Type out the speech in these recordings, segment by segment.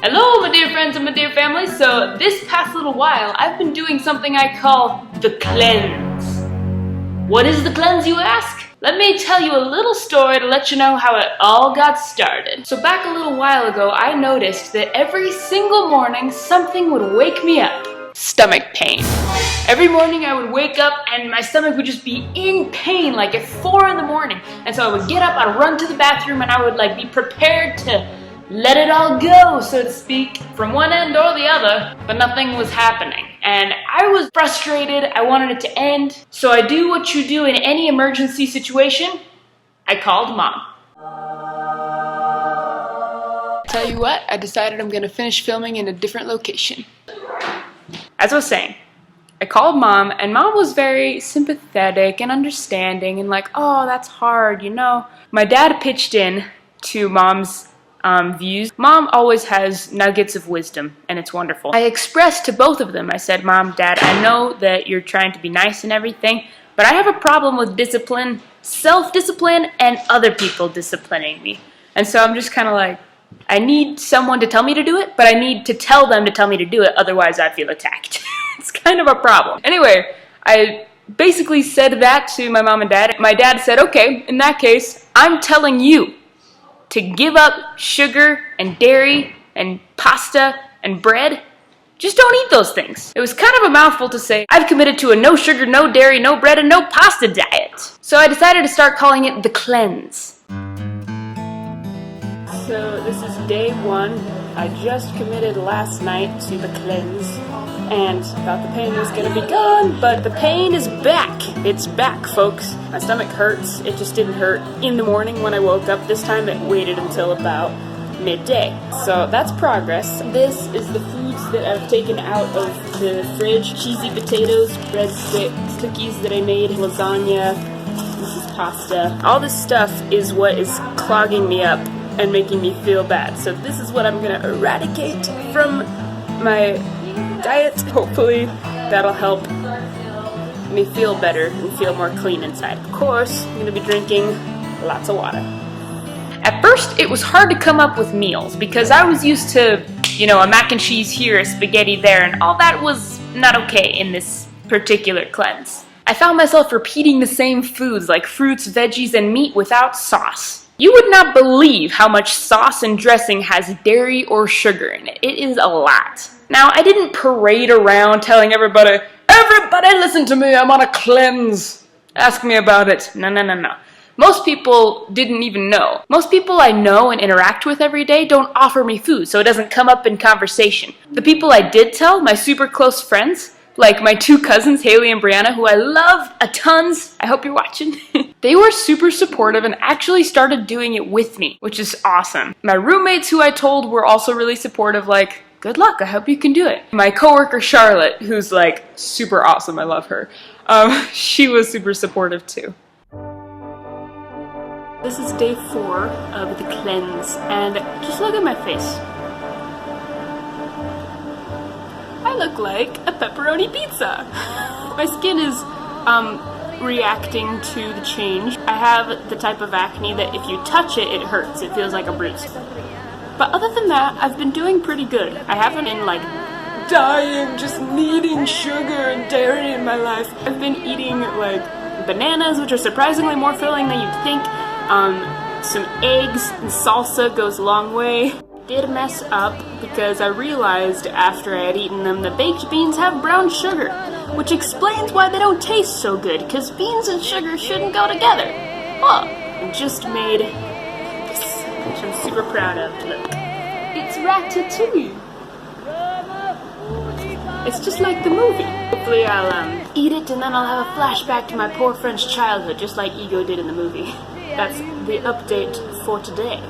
Hello my dear friends and my dear family. So this past little while I've been doing something I call the cleanse. What is the cleanse, you ask? Let me tell you a little story to let you know how it all got started. So back a little while ago I noticed that every single morning something would wake me up. Stomach pain. Every morning I would wake up and my stomach would just be in pain like at 4 in the morning. And so I would get up, I'd run to the bathroom and I would be prepared to let it all go, so to speak, from one end or the other, but nothing was happening. And I was frustrated, I wanted it to end, so I do what you do in any emergency situation. I called Mom. Tell you what, I decided I'm gonna finish filming in a different location. As I was saying, I called Mom, and Mom was very sympathetic and understanding and like, oh, that's hard, you know. My dad pitched in to Mom's views. Mom always has nuggets of wisdom, and it's wonderful. I expressed to both of them, I said, Mom, Dad, I know that you're trying to be nice and everything, but I have a problem with discipline, self-discipline, and other people disciplining me. And so I'm just kind of like, I need someone to tell me to do it, but I need to tell them to tell me to do it, otherwise I feel attacked. It's kind of a problem. Anyway, I basically said that to my mom and dad. My dad said, okay, in that case, I'm telling you to give up sugar and dairy and pasta and bread. Just don't eat those things. It was kind of a mouthful to say, I've committed to a no sugar, no dairy, no bread, and no pasta diet. So I decided to start calling it the cleanse. So this is day 1. I just committed last night to the cleanse and thought the pain was gonna be gone, but the pain is back. It's back, folks. My stomach hurts. It just didn't hurt in the morning when I woke up. This time it waited until about midday. So that's progress. This is the foods that I've taken out of the fridge. Cheesy potatoes, breadsticks, cookies that I made, lasagna, this is pasta. All this stuff is what is clogging me up and making me feel bad. So this is what I'm gonna eradicate from my diet. Hopefully that'll help me feel better and feel more clean inside. Of course, I'm gonna be drinking lots of water. At first, it was hard to come up with meals because I was used to, you know, a mac and cheese here, a spaghetti there, and all that was not okay in this particular cleanse. I found myself repeating the same foods like fruits, veggies, and meat without sauce. You would not believe how much sauce and dressing has dairy or sugar in it. It is a lot. Now, I didn't parade around telling everybody listen to me, I'm on a cleanse. Ask me about it. No. Most people didn't even know. Most people I know and interact with every day don't offer me food, so it doesn't come up in conversation. The people I did tell, my super close friends, like my 2 cousins, Haley and Brianna, who I love a tons, I hope you're watching, they were super supportive and actually started doing it with me, which is awesome. My roommates who I told were also really supportive, like, good luck, I hope you can do it. My coworker Charlotte, who's like super awesome, I love her, she was super supportive too. This is day 4 of the cleanse, and just look at my face. I look like a pepperoni pizza. My skin is reacting to the change. I have the type of acne that if you touch it, it hurts. It feels like a bruise. But other than that, I've been doing pretty good. I haven't been like dying, just needing sugar and dairy in my life. I've been eating like bananas, which are surprisingly more filling than you'd think. Some eggs and salsa goes a long way. Did mess up because I realized after I had eaten them that baked beans have brown sugar, which explains why they don't taste so good, because beans and sugar shouldn't go together. Well, I just made this, which I'm super proud of. Look, it's ratatouille. It's just like the movie. Hopefully I'll eat it and then I'll have a flashback to my poor friend's childhood, just like Ego did in the movie. That's the update for today.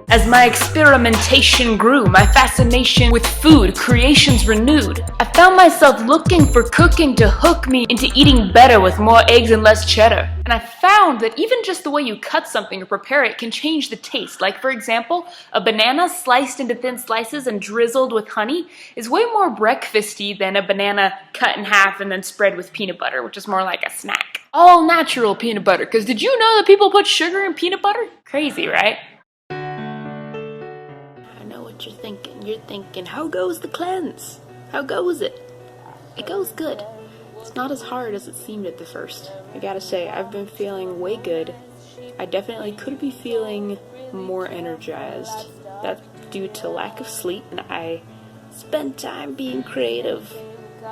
As my experimentation grew, my fascination with food creations renewed. I found myself looking for cooking to hook me into eating better with more eggs and less cheddar. And I found that even just the way you cut something or prepare it can change the taste. Like, for example, a banana sliced into thin slices and drizzled with honey is way more breakfasty than a banana cut in half and then spread with peanut butter, which is more like a snack. All natural peanut butter, because did you know that people put sugar in peanut butter? Crazy, right? what you're thinking. You're thinking, how goes the cleanse? How goes it? It goes good. It's not as hard as it seemed at the first. I gotta say, I've been feeling way good. I definitely could be feeling more energized. That's due to lack of sleep, and I spend time being creative,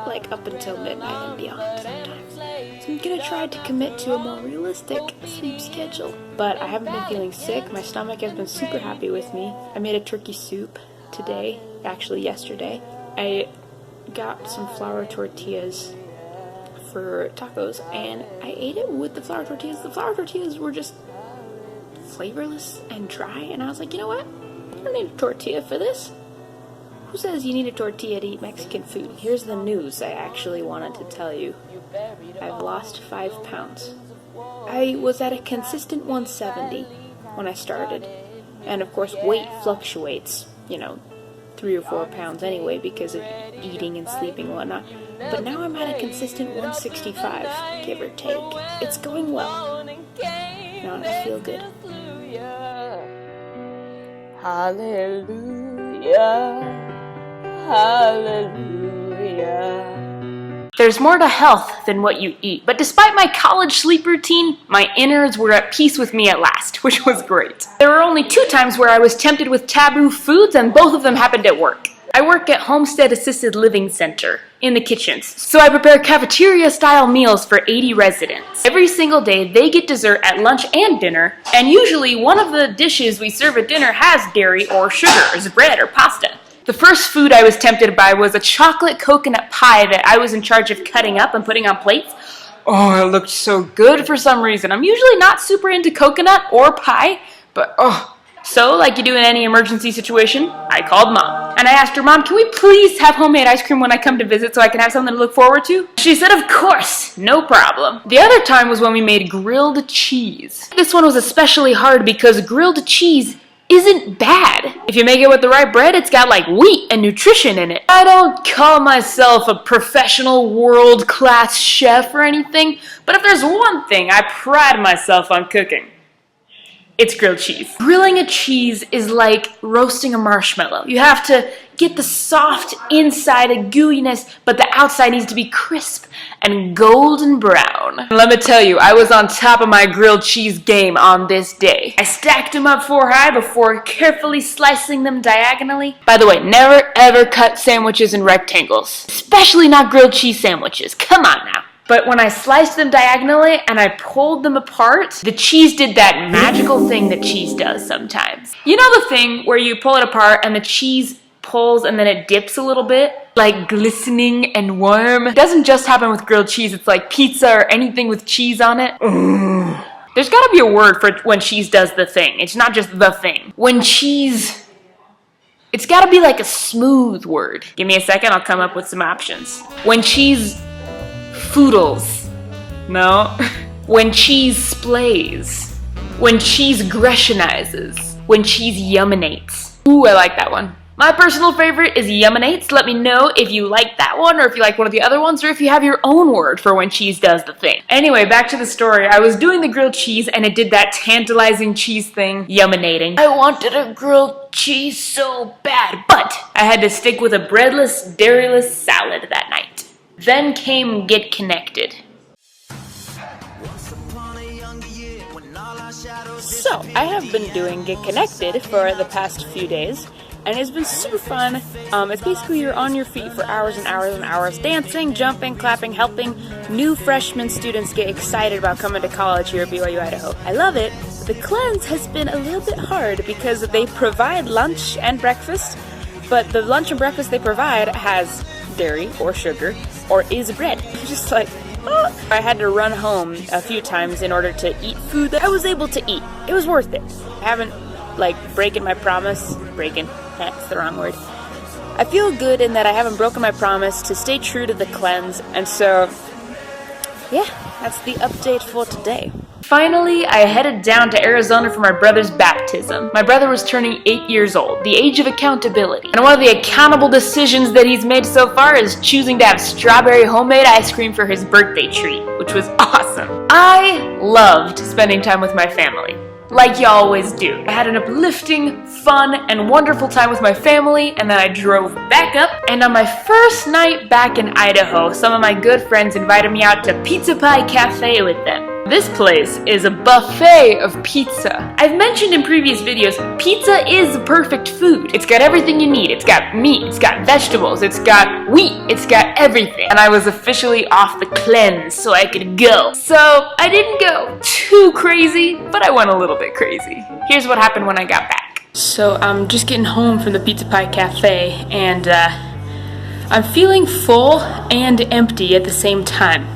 like up until midnight and beyond sometimes. So I'm gonna try to commit to a more realistic sleep schedule. But I haven't been feeling sick. My stomach has been super happy with me. I made a turkey soup today, actually yesterday. I got some flour tortillas for tacos, and I ate it with the flour tortillas. The flour tortillas were just flavorless and dry, and I was like, you know what? I don't need a tortilla for this. Who says you need a tortilla to eat Mexican food? Here's the news I actually wanted to tell you. I've lost 5 pounds. I was at a consistent 170 when I started. And of course, weight fluctuates, 3 or 4 pounds anyway because of eating and sleeping and whatnot. But now I'm at a consistent 165, give or take. It's going well. Now I feel good. Hallelujah. Hallelujah. There's more to health than what you eat, but despite my college sleep routine, my innards were at peace with me at last, which was great. There were only 2 times where I was tempted with taboo foods, and both of them happened at work. I work at Homestead Assisted Living Center in the kitchens, so I prepare cafeteria-style meals for 80 residents. Every single day, they get dessert at lunch and dinner, and usually one of the dishes we serve at dinner has dairy or sugar, or bread or pasta. The first food I was tempted by was a chocolate coconut pie that I was in charge of cutting up and putting on plates. Oh, it looked so good for some reason. I'm usually not super into coconut or pie, but So, like you do in any emergency situation, I called Mom. And I asked her, Mom, can we please have homemade ice cream when I come to visit so I can have something to look forward to? She said, of course, no problem. The other time was when we made grilled cheese. This one was especially hard because grilled cheese isn't bad. If you make it with the right bread, it's got like wheat and nutrition in it. I don't call myself a professional world-class chef or anything, but if there's one thing I pride myself on cooking, it's grilled cheese. Grilling a cheese is like roasting a marshmallow. You have to get the soft inside a gooiness, but the outside needs to be crisp and golden brown. Let me tell you, I was on top of my grilled cheese game on this day. I stacked them up 4 high before carefully slicing them diagonally. By the way, never ever cut sandwiches in rectangles, especially not grilled cheese sandwiches. Come on now. But when I sliced them diagonally and I pulled them apart, the cheese did that magical thing that cheese does sometimes. You know the thing where you pull it apart and the cheese pulls and then it dips a little bit? Like glistening and warm. It doesn't just happen with grilled cheese, it's like pizza or anything with cheese on it. There's gotta be a word for when cheese does the thing. It's not just the thing. When cheese... It's gotta be like a smooth word. Give me a second, I'll come up with some options. When cheese... Foodles. No. When cheese splays. When cheese Grecianizes. When cheese yuminates. Ooh, I like that one. My personal favorite is yuminates. Let me know if you like that one or if you like one of the other ones or if you have your own word for when cheese does the thing. Anyway, back to the story. I was doing the grilled cheese and it did that tantalizing cheese thing, yuminating. I wanted a grilled cheese so bad, but I had to stick with a breadless, dairyless salad that night. Then came Get Connected. So, I have been doing Get Connected for the past few days, and it's been super fun. It's basically you're on your feet for hours and hours and hours, dancing, jumping, clapping, helping new freshman students get excited about coming to college here at BYU, Idaho. I love it. The cleanse has been a little bit hard because they provide lunch and breakfast, but the lunch and breakfast they provide has dairy or sugar or is bread. Just like, I had to run home a few times in order to eat food that I was able to eat. It was worth it. I haven't breaking my promise. That's the wrong word. I feel good in that I haven't broken my promise to stay true to the cleanse, and so yeah, that's the update for today. Finally, I headed down to Arizona for my brother's baptism. My brother was turning 8 years old, the age of accountability. And one of the accountable decisions that he's made so far is choosing to have strawberry homemade ice cream for his birthday treat, which was awesome. I loved spending time with my family. like you always do. I had an uplifting, fun, and wonderful time with my family, and then I drove back up, and on my first night back in Idaho, some of my good friends invited me out to Pizza Pie Cafe with them. This place is a buffet of pizza. I've mentioned in previous videos, pizza is the perfect food. It's got everything you need. It's got meat, it's got vegetables, it's got wheat, it's got everything. And I was officially off the cleanse, so I could go. So I didn't go too crazy, but I went a little bit crazy. Here's what happened when I got back. So I'm just getting home from the Pizza Pie Cafe, and I'm feeling full and empty at the same time.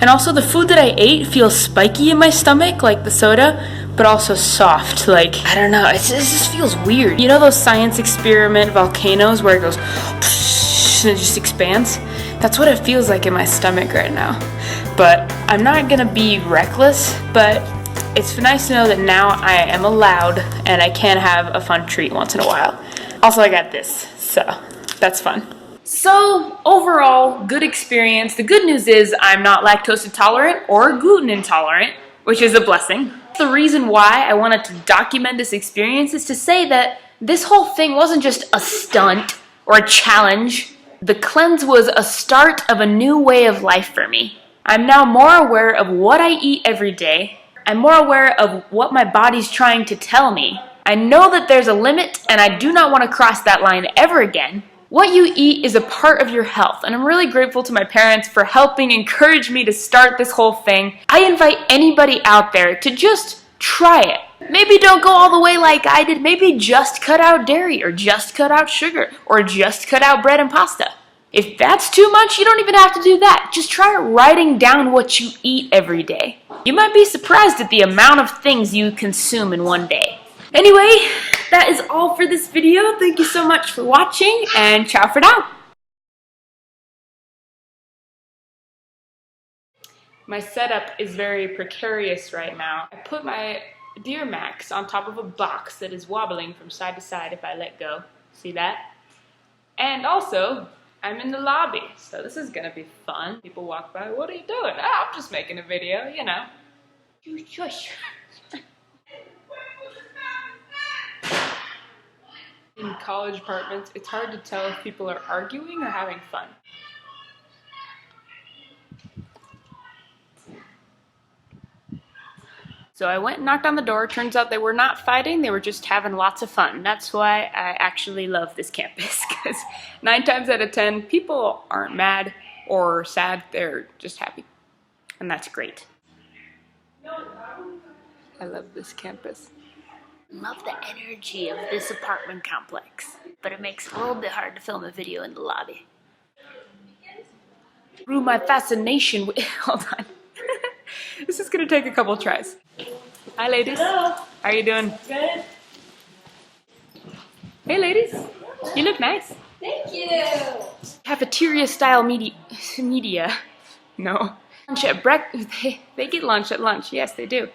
And also the food that I ate feels spiky in my stomach, like the soda, but also soft, like, I don't know, it just feels weird. You know those science experiment volcanoes where it goes and it just expands? That's what it feels like in my stomach right now. But I'm not gonna be reckless, but it's nice to know that now I am allowed and I can have a fun treat once in a while. Also, I got this, so that's fun. So, overall, good experience. The good news is I'm not lactose intolerant or gluten intolerant, which is a blessing. The reason why I wanted to document this experience is to say that this whole thing wasn't just a stunt or a challenge. The cleanse was a start of a new way of life for me. I'm now more aware of what I eat every day. I'm more aware of what my body's trying to tell me. I know that there's a limit, and I do not want to cross that line ever again. What you eat is a part of your health, and I'm really grateful to my parents for helping encourage me to start this whole thing. I invite anybody out there to just try it. Maybe don't go all the way like I did. Maybe just cut out dairy, or just cut out sugar, or just cut out bread and pasta. If that's too much, you don't even have to do that. Just try writing down what you eat every day. You might be surprised at the amount of things you consume in one day. Anyway, that is all for this video. Thank you so much for watching, and ciao for now. My setup is very precarious right now. I put my Deer Max on top of a box that is wobbling from side to side if I let go. See that? And also, I'm in the lobby, so this is gonna be fun. People walk by, what are you doing? Oh, I'm just making a video, you know. Shush. In college apartments, it's hard to tell if people are arguing or having fun. So I went and knocked on the door. Turns out they were not fighting, they were just having lots of fun. That's why I actually love this campus, because 9 times out of 10, people aren't mad or sad, they're just happy. And that's great. I love this campus. Love the energy of this apartment complex, but it makes it a little bit hard to film a video in the lobby. Through my fascination with, hold on. This is gonna take a couple tries. Hi ladies. Hello. How are you doing? Good. Hey ladies. You look nice. Thank you. Cafeteria style media. No. Lunch at they get lunch at lunch. Yes, they do.